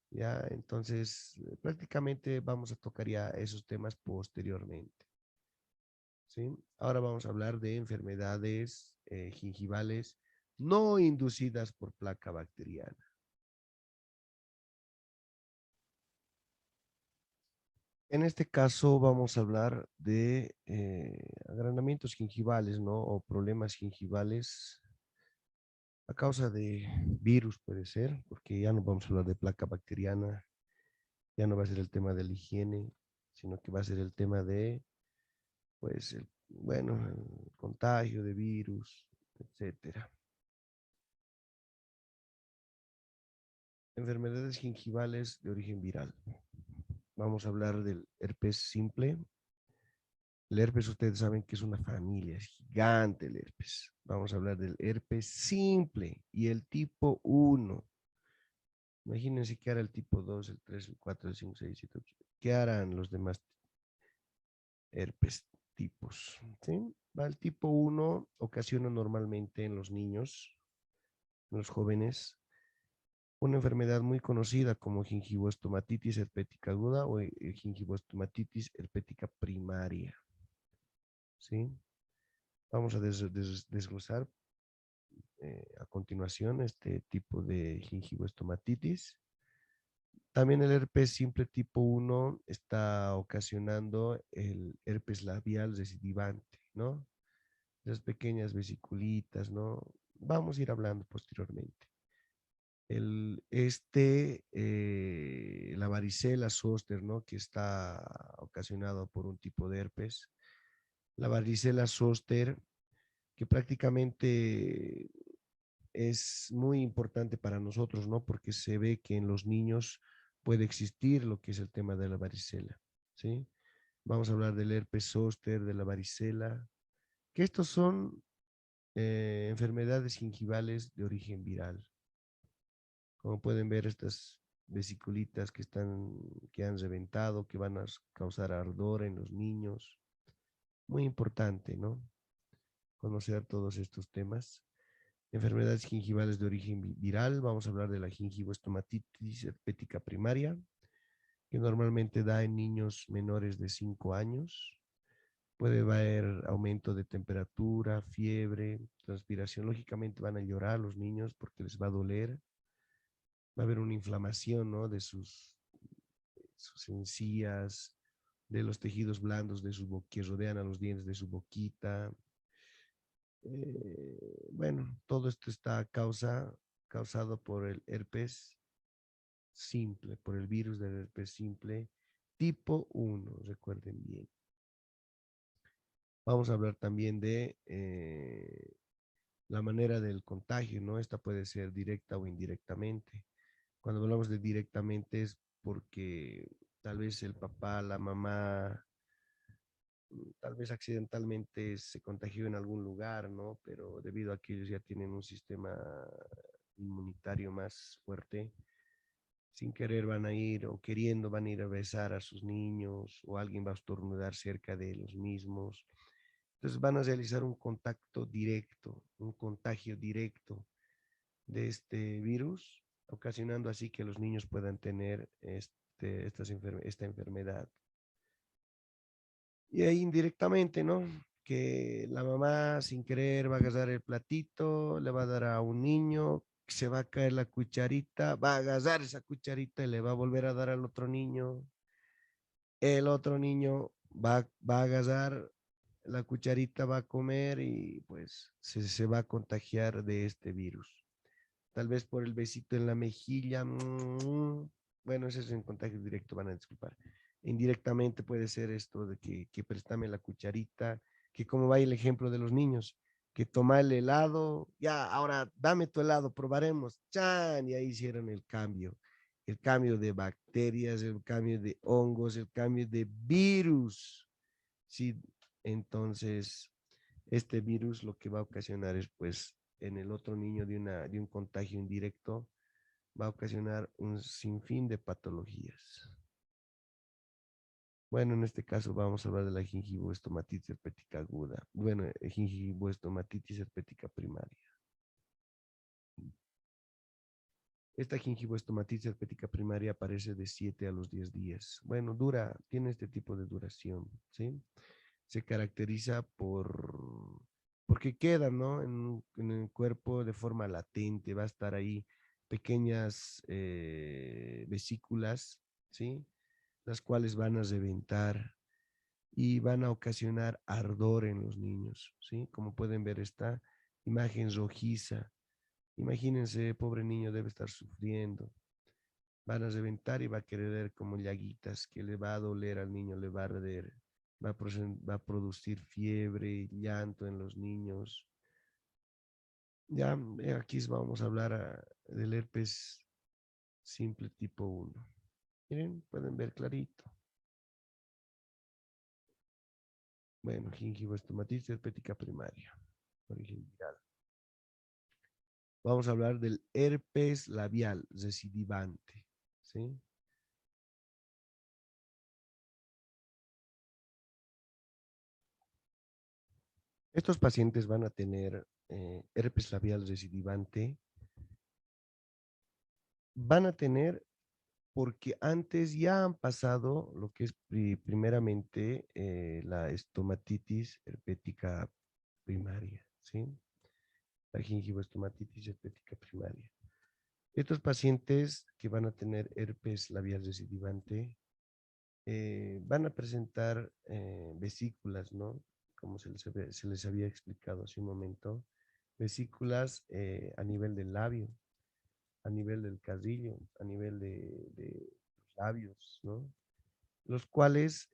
A: ya, entonces prácticamente vamos a tocar ya esos temas posteriormente. ¿Sí? Ahora vamos a hablar de enfermedades gingivales no inducidas por placa bacteriana. En este caso vamos a hablar de agrandamientos gingivales, ¿no? O problemas gingivales a causa de virus, puede ser, porque ya no vamos a hablar de placa bacteriana, ya no va a ser el tema de la higiene, sino que va a ser el tema de, pues, bueno, el contagio de virus, etcétera. Enfermedades gingivales de origen viral. Vamos a hablar del herpes simple. El herpes, ustedes saben que es una familia, es gigante el herpes. Vamos a hablar del herpes simple y el tipo 1. Imagínense qué hará el tipo 2, el 3, el 4, el 5, 6, 7, 8. ¿Qué harán los demás herpes tipos? ¿Sí? El tipo 1 ocasiona normalmente en los niños, en los jóvenes, una enfermedad muy conocida como gingivostomatitis herpética aguda o gingivostomatitis herpética primaria. ¿Sí? Vamos a desglosar a continuación este tipo de gingivostomatitis. También el herpes simple tipo 1 está ocasionando el herpes labial recidivante, ¿no? Las pequeñas vesiculitas, ¿no? Vamos a ir hablando posteriormente. La varicela zoster, ¿no? Que está ocasionado por un tipo de herpes. La varicela zoster, que prácticamente es muy importante para nosotros, ¿no? Porque se ve que en los niños puede existir lo que es el tema de la varicela, ¿sí? Vamos a hablar del herpes zóster, de la varicela, que estos son enfermedades gingivales de origen viral. Como pueden ver, estas vesiculitas que han reventado, que van a causar ardor en los niños. Muy importante, ¿no? Conocer todos estos temas. Enfermedades gingivales de origen viral. Vamos a hablar de la gingivoestomatitis herpética primaria, que normalmente da en niños menores de 5 años. Puede haber aumento de temperatura, fiebre, transpiración. Lógicamente van a llorar los niños porque les va a doler. Va a haber una inflamación, ¿no? Sus encías, de los tejidos blandos que rodean a los dientes de su boquita. Bueno, todo esto está causado por el herpes simple, por el virus del herpes simple tipo 1, recuerden bien. Vamos a hablar también de la manera del contagio, ¿no? Esta puede ser directa o indirectamente. Cuando hablamos de directamente es porque tal vez el papá, la mamá, tal vez accidentalmente se contagió en algún lugar, ¿no? Pero debido a que ellos ya tienen un sistema inmunitario más fuerte, sin querer van a ir o queriendo van a ir a besar a sus niños o alguien va a estornudar cerca de los mismos. Entonces van a realizar un contacto directo, un contagio directo de este virus, ocasionando así que los niños puedan tener esta enfermedad. Y ahí indirectamente, ¿no? Que la mamá sin querer va a agarrar el platito, le va a dar a un niño, se va a caer la cucharita, va a agarrar esa cucharita y le va a volver a dar al otro niño. El otro niño va a agarrar la cucharita, va a comer y pues se va a contagiar de este virus. Tal vez por el besito en la mejilla. Bueno, ese es un contagio directo, van a disculpar. Indirectamente puede ser esto de que préstame la cucharita, que como va el ejemplo de los niños, que toma el helado, ya, ahora dame tu helado, probaremos, chan, y ahí hicieron el cambio de bacterias, el cambio de hongos, el cambio de virus, sí, entonces este virus lo que va a ocasionar es pues en el otro niño de un contagio indirecto, va a ocasionar un sinfín de patologías. Bueno, en este caso vamos a hablar de la gingivoestomatitis herpética aguda. Bueno, gingivoestomatitis herpética primaria. Esta gingivoestomatitis herpética primaria aparece de 7 a los 10 días. Bueno, tiene este tipo de duración, ¿sí? Se caracteriza porque queda, ¿no? En el cuerpo de forma latente, va a estar ahí pequeñas vesículas, ¿sí? Las cuales van a reventar y van a ocasionar ardor en los niños, ¿sí? Como pueden ver esta imagen rojiza. Imagínense, pobre niño debe estar sufriendo. Van a reventar y va a querer como llaguitas que le va a doler al niño, le va a arder, va a producir fiebre, llanto en los niños. Ya, aquí vamos a hablar del herpes simple tipo 1. Miren, pueden ver clarito. Bueno, gingivoestomatitis herpética primaria, origen viral. Vamos a hablar del herpes labial recidivante, ¿sí? Estos pacientes van a tener herpes labial recidivante, van a tener porque antes ya han pasado lo que es primeramente la estomatitis herpética primaria, ¿sí? La gingivoestomatitis herpética primaria. Estos pacientes que van a tener herpes labial recidivante van a presentar vesículas, ¿no? Como se les había explicado hace un momento, vesículas a nivel del labio, a nivel del carrillo, a nivel de los labios, ¿no? Los cuales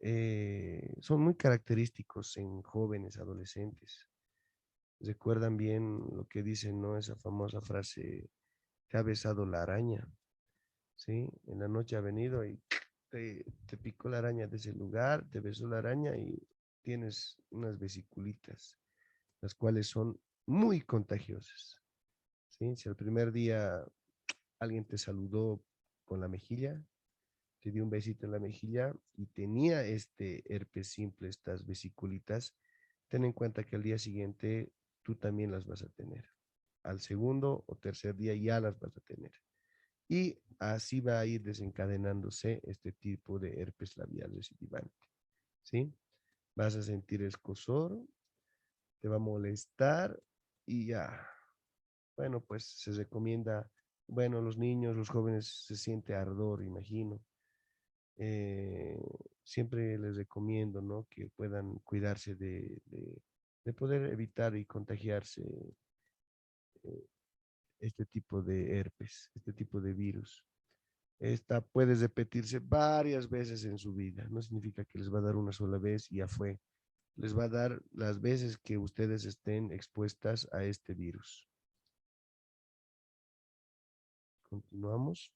A: son muy característicos en jóvenes, adolescentes. Recuerdan bien lo que dicen, ¿no? Esa famosa frase, te ha besado la araña, ¿sí? En la noche ha venido y te picó la araña de ese lugar, te besó la araña y tienes unas vesiculitas, las cuales son muy contagiosas, ¿sí? Si el primer día alguien te saludó con la mejilla, te dio un besito en la mejilla y tenía este herpes simple, estas vesiculitas, ten en cuenta que al día siguiente tú también las vas a tener. Al segundo o tercer día ya las vas a tener. Y así va a ir desencadenándose este tipo de herpes labial recidivante, ¿sí? Vas a sentir escozor, te va a molestar y ya. Bueno, pues se recomienda, bueno, los niños, los jóvenes se siente ardor, imagino. Eh, Siempre les recomiendo, ¿no? Que puedan cuidarse de poder evitar y contagiarse eh, este tipo de herpes, este tipo de virus. Esta puede repetirse varias veces en su vida. No significa que les va a dar una sola vez y ya fue. Les va a dar las veces que ustedes estén expuestas a este virus. Continuamos.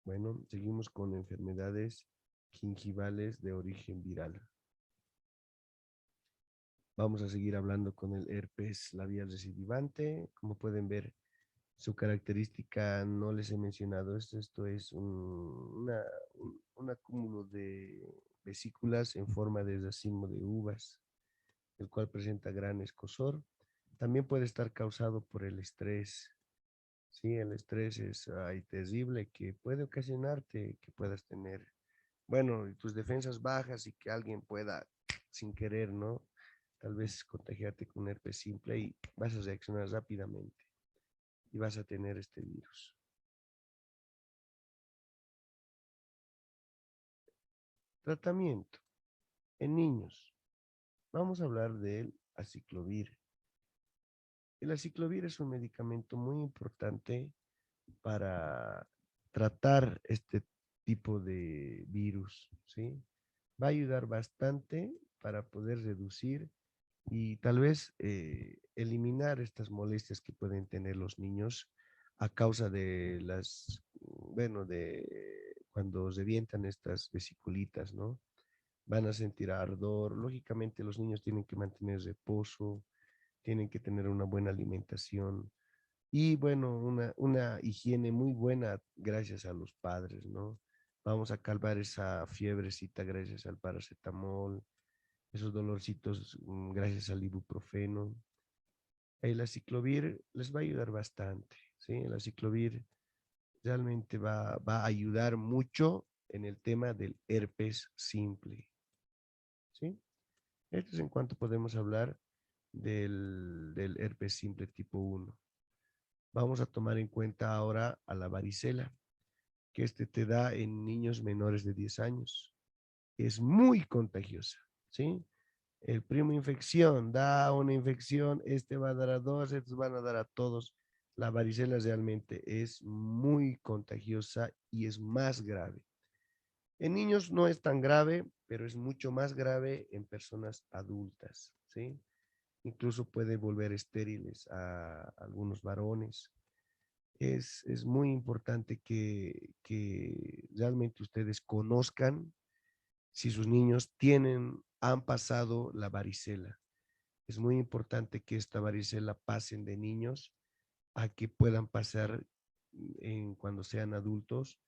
A: Bueno, seguimos con enfermedades gingivales de origen viral. Vamos a seguir hablando con el herpes labial recidivante. Como pueden ver, su característica no les he mencionado. Esto es un acúmulo de vesículas en forma de racimo de uvas, el cual presenta gran escozor. También puede estar causado por el estrés. Sí, el estrés es terrible que puede ocasionarte que puedas tener, bueno, tus defensas bajas y que alguien pueda, sin querer, ¿no? Tal vez contagiarte con herpes simple y vas a reaccionar rápidamente y vas a tener este virus. Tratamiento. En niños, vamos a hablar del aciclovir. El aciclovir es un medicamento muy importante para tratar este tipo de virus, ¿sí? Va a ayudar bastante para poder reducir y tal vez eliminar estas molestias que pueden tener los niños a causa de bueno, de cuando revientan estas vesiculitas, ¿no? Van a sentir ardor. Lógicamente los niños tienen que mantener reposo, tienen que tener una buena alimentación y bueno, una higiene muy buena gracias a los padres, ¿no? Vamos a calmar esa fiebrecita gracias al paracetamol, esos dolorcitos gracias al ibuprofeno. El aciclovir les va a ayudar bastante, ¿sí? El aciclovir realmente va a ayudar mucho en el tema del herpes simple, ¿sí? Esto es en cuanto podemos hablar del herpes simple tipo 1. Vamos a tomar en cuenta ahora a la varicela, que este te da en niños menores de 10 años. Es muy contagiosa, ¿sí? El primo infección da una infección, este va a dar a dos, estos van a dar a todos. La varicela realmente es muy contagiosa y es más grave. En niños no es tan grave, pero es mucho más grave en personas adultas, ¿sí? Incluso puede volver estériles a algunos varones. Es muy importante que realmente ustedes conozcan si sus niños han pasado la varicela. Es muy importante que esta varicela pasen de niños a que puedan pasar cuando sean adultos,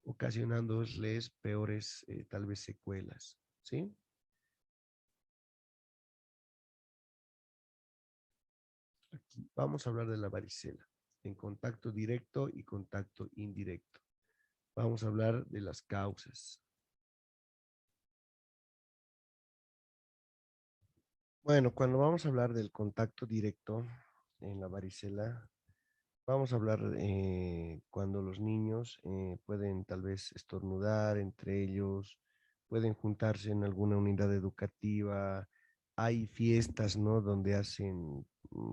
A: ocasionándoles peores, tal vez, secuelas, ¿sí? Aquí vamos a hablar de la varicela en contacto directo y contacto indirecto. Vamos a hablar de las causas. Bueno, cuando vamos a hablar del contacto directo en la varicela, vamos a hablar cuando los niños pueden tal vez estornudar entre ellos, pueden juntarse en alguna unidad educativa, hay fiestas, ¿no? Donde hacen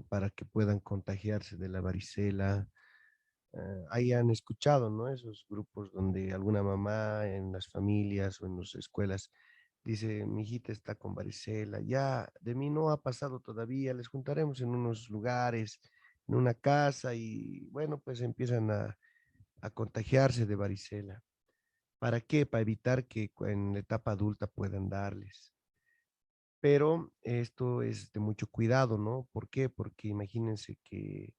A: para que puedan contagiarse de la varicela. Ahí han escuchado, ¿no? Esos grupos donde alguna mamá en las familias o en las escuelas dice, mi hijita está con varicela, ya de mí no ha pasado todavía, les juntaremos en unos lugares, en una casa y bueno, pues empiezan a contagiarse de varicela. ¿Para qué? Para evitar que en la etapa adulta puedan darles. Pero esto es de mucho cuidado, ¿no? ¿Por qué? Porque imagínense que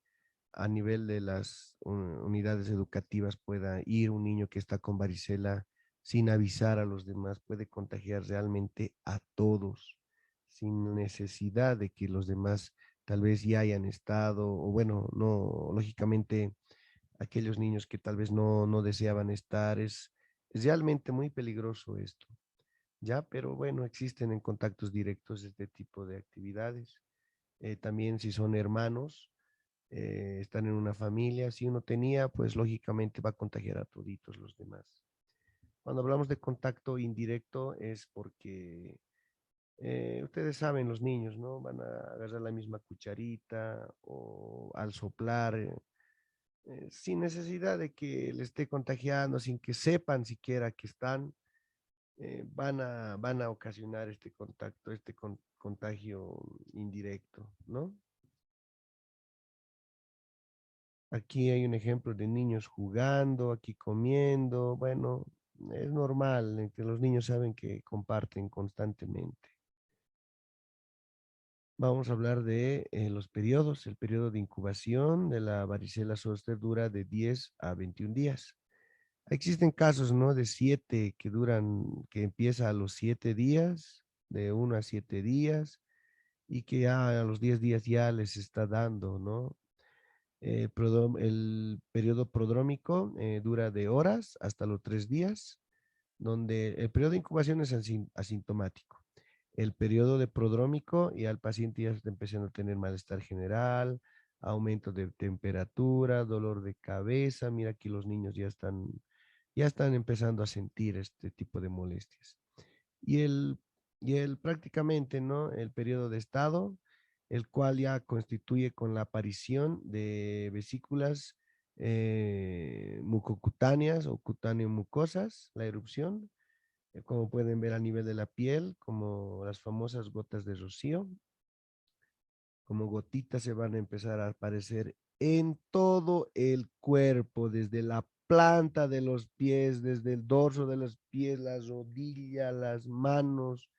A: a nivel de las unidades educativas pueda ir un niño que está con varicela sin avisar a los demás, puede contagiar realmente a todos, sin necesidad de que los demás tal vez ya hayan estado, o bueno, no, lógicamente aquellos niños que tal vez no deseaban estar, es realmente muy peligroso esto, ¿ya? Pero bueno, existen en contactos directos este tipo de actividades. También si son hermanos, están en una familia, si uno tenía, pues lógicamente va a contagiar a toditos los demás. Cuando hablamos de contacto indirecto es porque ustedes saben, los niños, ¿no? Van a agarrar la misma cucharita o al soplar, sin necesidad de que le esté contagiando, sin que sepan siquiera que están, van a ocasionar este contacto, este contagio indirecto, ¿no? Aquí hay un ejemplo de niños jugando, aquí comiendo. Bueno, es normal que los niños saben que comparten constantemente. Vamos a hablar de los periodos. El periodo de incubación de la varicela zoster dura de 10 a 21 días. Existen casos, ¿no? De 7 que duran, que empieza a los 7 días, de 1 a 7 días, y que ya a los 10 días ya les está dando, ¿no? El periodo prodrómico dura de horas hasta los 3 días, donde el periodo de incubación es asintomático. El periodo de prodrómico ya el paciente ya está empezando a tener malestar general, aumento de temperatura, dolor de cabeza. Mira, aquí los niños ya están empezando a sentir este tipo de molestias. Y el prácticamente, ¿no? El periodo de estado, el cual ya constituye con la aparición de vesículas mucocutáneas o cutáneo-mucosas, la erupción, como pueden ver a nivel de la piel, como las famosas gotas de rocío, como gotitas se van a empezar a aparecer en todo el cuerpo, desde la planta de los pies, desde el dorso de los pies, las rodillas, las manos,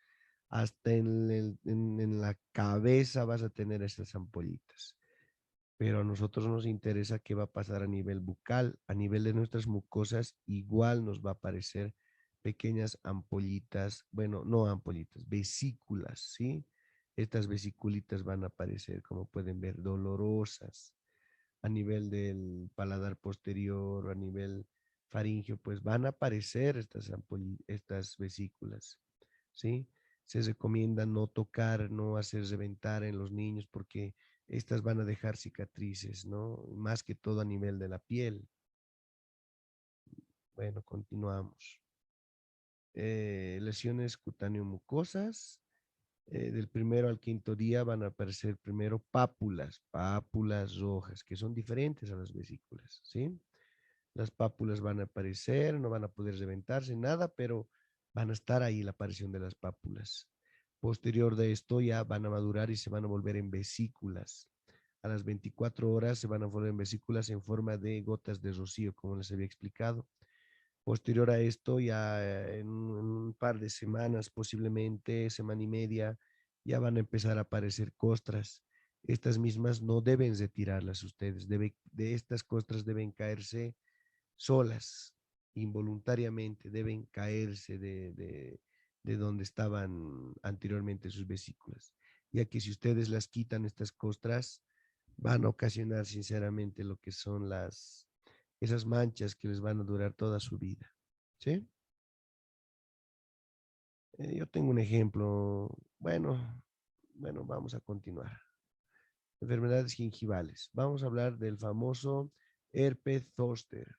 A: hasta en la cabeza vas a tener estas ampollitas. Pero a nosotros nos interesa qué va a pasar a nivel bucal, a nivel de nuestras mucosas, igual nos va a aparecer pequeñas ampollitas, bueno, no ampollitas, vesículas, ¿sí? Estas vesiculitas van a aparecer, como pueden ver, dolorosas a nivel del paladar posterior o a nivel faríngeo, pues van a aparecer estas vesículas, ¿sí? Se recomienda no tocar, no hacer reventar en los niños porque estas van a dejar cicatrices, ¿no? Más que todo a nivel de la piel. Bueno, continuamos. Lesiones cutáneo-mucosas. Del primero al quinto día van a aparecer primero pápulas rojas, que son diferentes a las vesículas, ¿sí? Las pápulas van a aparecer, no van a poder reventarse, nada, pero van a estar ahí la aparición de las pápulas. Posterior de esto ya van a madurar y se van a volver en vesículas. A las 24 horas se van a volver en vesículas en forma de gotas de rocío, como les había explicado. Posterior a esto, ya en un par de semanas, posiblemente semana y media, ya van a empezar a aparecer costras. Estas mismas no deben retirarlas ustedes. De estas costras deben caerse solas, involuntariamente, deben caerse de donde estaban anteriormente sus vesículas, ya que si ustedes las quitan, estas costras van a ocasionar sinceramente lo que son esas manchas que les van a durar toda su vida. ¿Sí? Yo tengo un ejemplo. Bueno, vamos a continuar. Enfermedades gingivales. Vamos a hablar del famoso herpes zóster.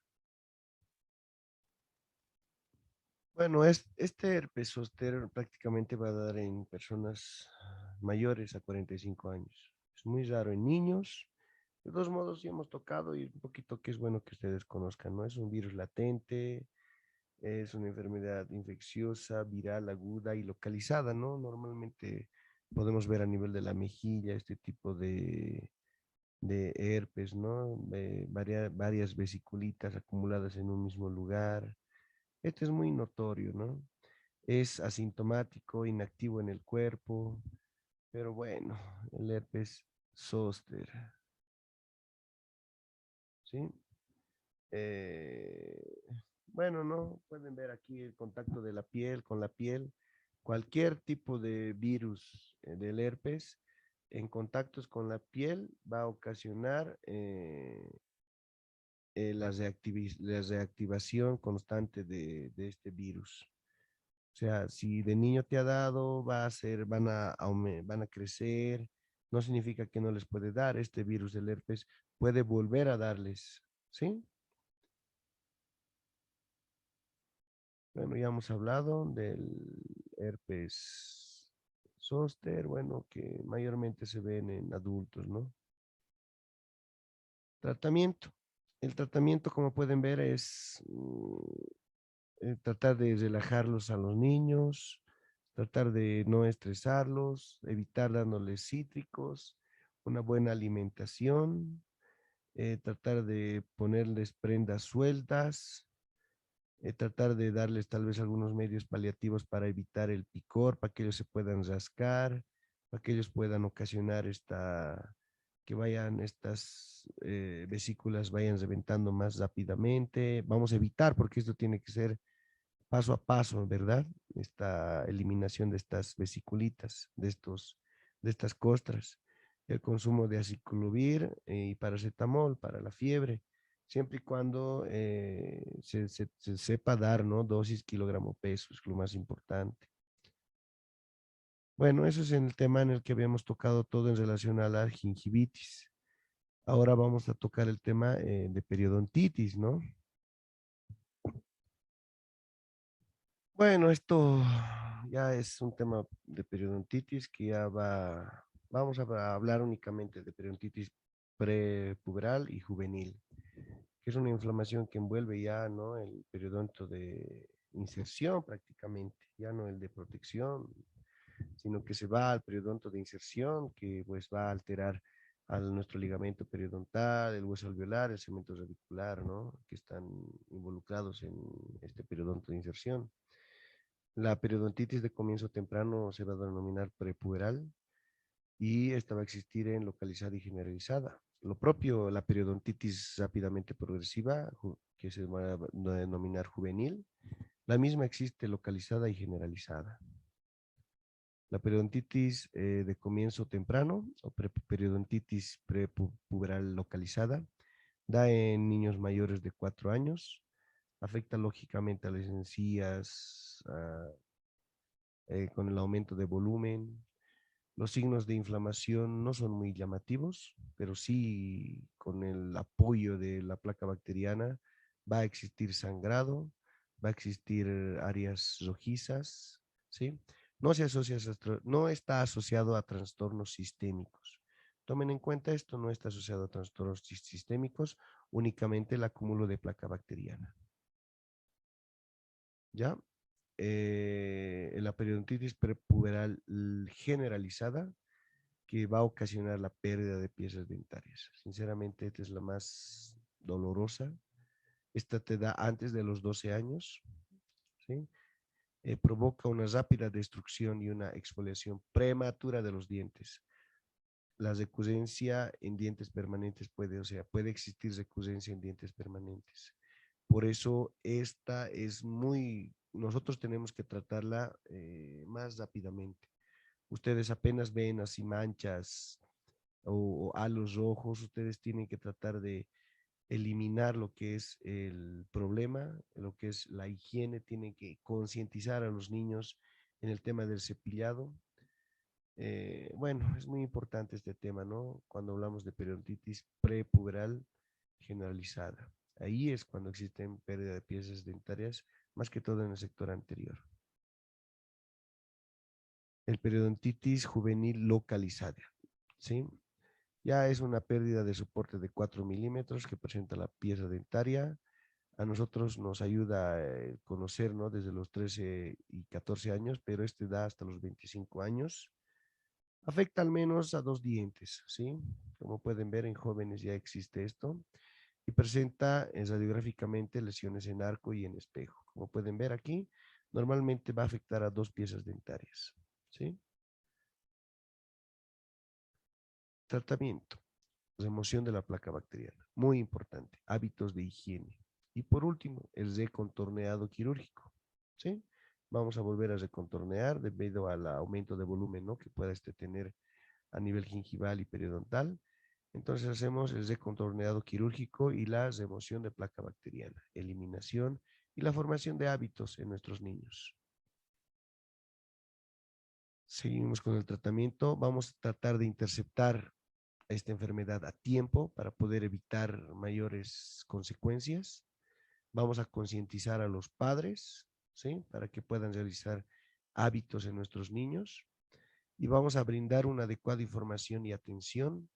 A: Bueno, este herpes zóster prácticamente va a dar en personas mayores a 45 años. Es muy raro en niños. De todos modos, sí hemos tocado y un poquito que es bueno que ustedes conozcan, ¿no? Es un virus latente, es una enfermedad infecciosa, viral, aguda y localizada, ¿no? Normalmente podemos ver a nivel de la mejilla este tipo de herpes, ¿no? Varias vesiculitas acumuladas en un mismo lugar. Este es muy notorio, ¿no? Es asintomático, inactivo en el cuerpo, pero bueno, el herpes zóster, ¿sí? Eh, bueno, ¿no? Pueden ver aquí el contacto de la piel con la piel. Cualquier tipo de virus del herpes en contactos con la piel va a ocasionar la reactivación constante de este virus. O sea, si de niño te ha dado, va a ser, van a crecer, no significa que no les puede dar. Este virus del herpes puede volver a darles, ¿sí? Bueno, ya hemos hablado del herpes zóster, bueno, que mayormente se ven en adultos, ¿no? Tratamiento. El tratamiento, como pueden ver, es tratar de relajarlos a los niños, tratar de no estresarlos, evitar dándoles cítricos, una buena alimentación, tratar de ponerles prendas sueltas, tratar de darles tal vez algunos medios paliativos para evitar el picor, para que ellos se puedan rascar, para que ellos puedan ocasionar que vayan estas vesículas vayan reventando más rápidamente. Vamos a evitar, porque esto tiene que ser paso a paso, ¿verdad? Esta eliminación de estas vesiculitas, de estas costras, el consumo de aciclovir y paracetamol para la fiebre, siempre y cuando se sepa dar, ¿no? Dosis kilogramo peso, es lo más importante. Bueno, eso es en el tema en el que habíamos tocado todo en relación a la gingivitis. Ahora vamos a tocar el tema de periodontitis, ¿no? Bueno, esto ya es un tema de periodontitis que vamos a hablar únicamente de periodontitis prepuberal y juvenil, que es una inflamación que envuelve ya, ¿no? El periodonto de inserción prácticamente, ya no el de protección, sino que se va al periodonto de inserción, que pues va a alterar a nuestro ligamento periodontal, el hueso alveolar, el cemento radicular, ¿no? Que están involucrados en este periodonto de inserción. La periodontitis de comienzo temprano se va a denominar prepuberal y esta va a existir en localizada y generalizada. Lo propio, la periodontitis rápidamente progresiva, que se va a denominar juvenil, la misma existe localizada y generalizada. La periodontitis de comienzo temprano o periodontitis prepuberal localizada da en niños mayores de 4 años, afecta lógicamente a las encías, con el aumento de volumen. Los signos de inflamación no son muy llamativos, pero sí con el apoyo de la placa bacteriana va a existir sangrado, va a existir áreas rojizas, ¿sí? No está asociado a trastornos sistémicos. Tomen en cuenta esto, no está asociado a trastornos sistémicos, únicamente el acúmulo de placa bacteriana. ¿Ya? La periodontitis prepuberal generalizada que va a ocasionar la pérdida de piezas dentarias. Sinceramente, esta es la más dolorosa. Esta te da antes de los 12 años, ¿sí? Provoca una rápida destrucción y una exfoliación prematura de los dientes. La recurrencia en dientes permanentes puede existir recurrencia en dientes permanentes. Por eso esta es nosotros tenemos que tratarla más rápidamente. Ustedes apenas ven así manchas o halos rojos, ustedes tienen que tratar de eliminar lo que es el problema, lo que es la higiene, tienen que concientizar a los niños en el tema del cepillado. Bueno, es muy importante este tema, ¿no? Cuando hablamos de periodontitis prepuberal generalizada. Ahí es cuando existen pérdida de piezas dentarias, más que todo en el sector anterior. el periodontitis juvenil localizada, ¿sí? Ya es una pérdida de soporte de 4 milímetros que presenta la pieza dentaria. A nosotros nos ayuda a conocer, ¿no? Desde los 13 y 14 años, pero este da hasta los 25 años. Afecta al menos a dos dientes, ¿sí? Como pueden ver, en jóvenes ya existe esto y presenta radiográficamente lesiones en arco y en espejo. Como pueden ver aquí, normalmente va a afectar a dos piezas dentarias, ¿sí? Tratamiento, remoción de la placa bacteriana, muy importante, hábitos de higiene. Y por último, el recontorneado quirúrgico, ¿sí? Vamos a volver a recontornear debido al aumento de volumen, ¿no? Que pueda tener a nivel gingival y periodontal. Entonces hacemos el recontorneado quirúrgico y la remoción de placa bacteriana, eliminación y la formación de hábitos en nuestros niños. Seguimos con el tratamiento. Vamos a tratar de interceptar esta enfermedad a tiempo para poder evitar mayores consecuencias. Vamos a concientizar a los padres, ¿sí? Para que puedan realizar hábitos en nuestros niños y vamos a brindar una adecuada información y atención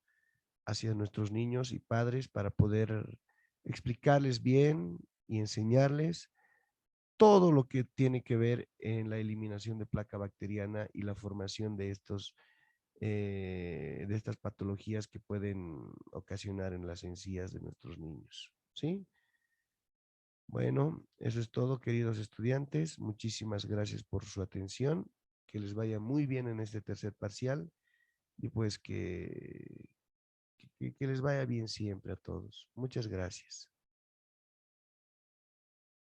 A: hacia nuestros niños y padres para poder explicarles bien y enseñarles todo lo que tiene que ver en la eliminación de placa bacteriana y la formación de estas patologías que pueden ocasionar en las encías de nuestros niños. ¿Sí? Bueno, eso es todo, queridos estudiantes. Muchísimas gracias por su atención. Que les vaya muy bien en este tercer parcial y pues que les vaya bien siempre a todos. Muchas gracias.